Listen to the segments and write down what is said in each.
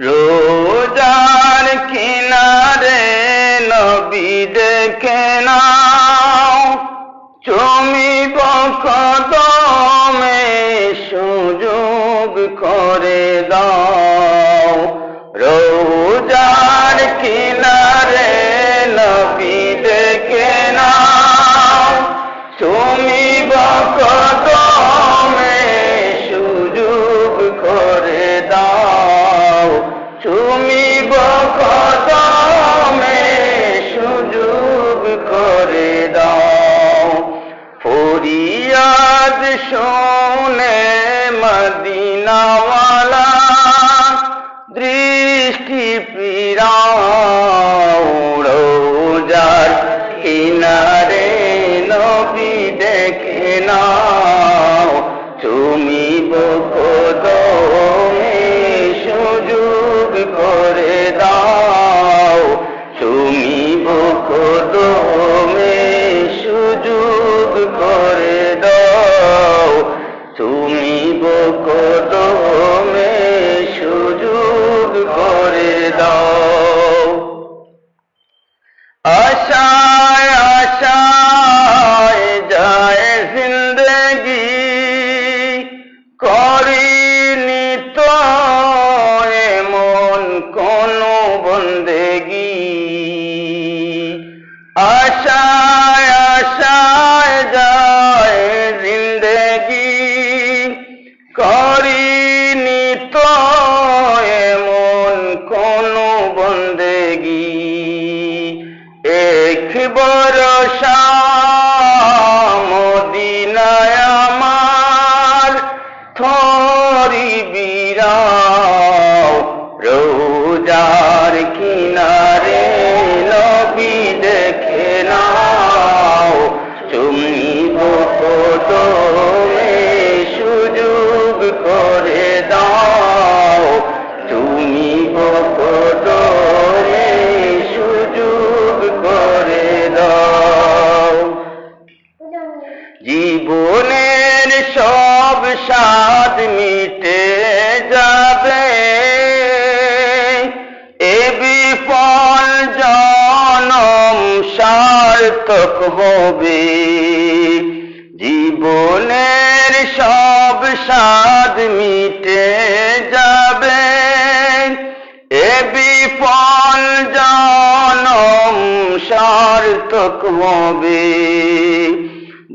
রোজার কিনারে নবী দেখে নাও, চুমিব কদমে সুযোগ করে দাও। রোজার কিনারে নবী দেখে নাও, চুমিব কদমে সুযোগ করে দাও। চুমিব কদমে সুযোগ করে দাও। ফরিয়াদ শুনে মদিনাওয়ালা দৃষ্টি ফিরাও। রোজার কিনারে নবী দেখে নাও, চুমিব কদমে সুযোগ করে দাও। চুমিব কদমে সুযোগ করে দাও। চুমিব কদমে সুযোগ করে দাও। আশায় আশায় যায় জিন্দগি, করিনি তো এমন কোনো বন্দেগি। আশায় আশায় যায় জিন্দগি, করিনি তো এমন কোনো বন্দেগি। এক ভরসা মদিনায় আমার, থরি বিরাও। রোজার কিনারে নবী দেখে নাও, চুমিব কদমে সুযোগ করে দাও। চুমিব কদমে সুযোগ করে দাও। জীবনের সব স্বাদ মিটে যাবে, এ বিফল জনম সার্থক হবে। জীবনের সব স্বাদ মিটে যাবে, এ বিফল জনম সার্থক হবে।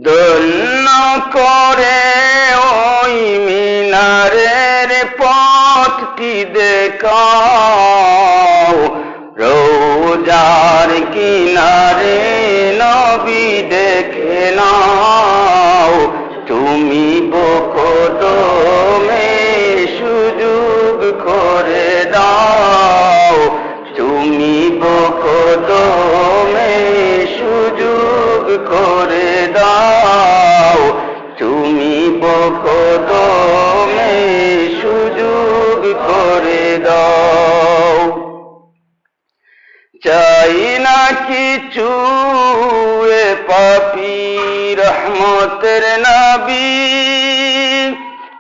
ধন্য করে ওই মিনারের পথটি দেখাও। রোজার কিনারে নবী দেখে নাও, চুমিব কদমে সুযোগ করে দাও। চুমিব কদমে সুযোগ করে দাও। চুমিব কদমে সুযোগ করে দাও। চাই না কিছু এ পাপী রহমতের নবী,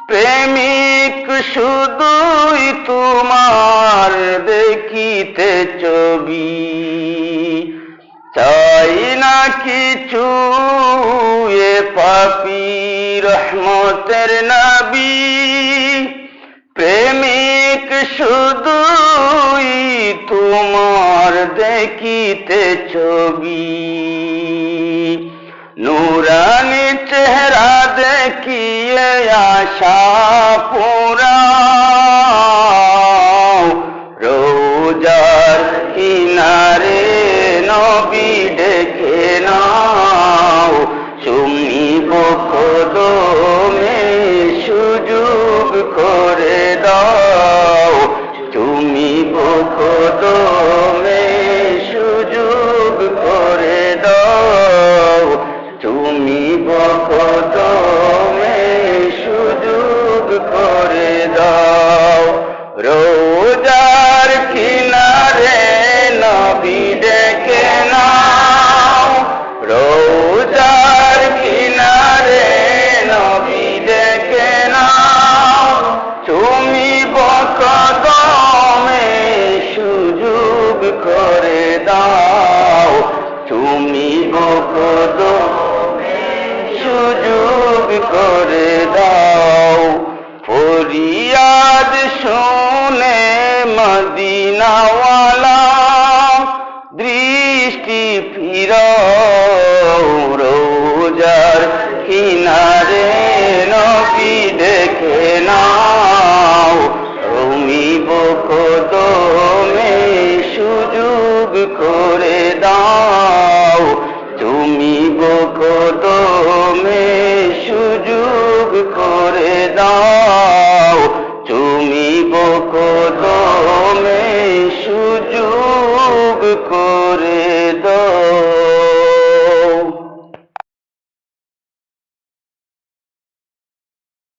প্রেমিক শুধুই তোমার দেখিতে ছবি। চাই না কিছু এ পাপী রহমতের নবী, প্রেমিক শুধুই তোমার দেখিতে ছবি। নুরানি চেহারা দেখিয়ে আশা পুরাও। রোজার কিনারে নবী দেখে নাও, চুমিব কদমে সুযোগ করে দাও। চুমিব কদমে সুযোগ করে দাও। চুমিব কদমে সুযোগ করে দাও। করে দাও। ফরিয়াদ শুনে মদিনাওয়ালা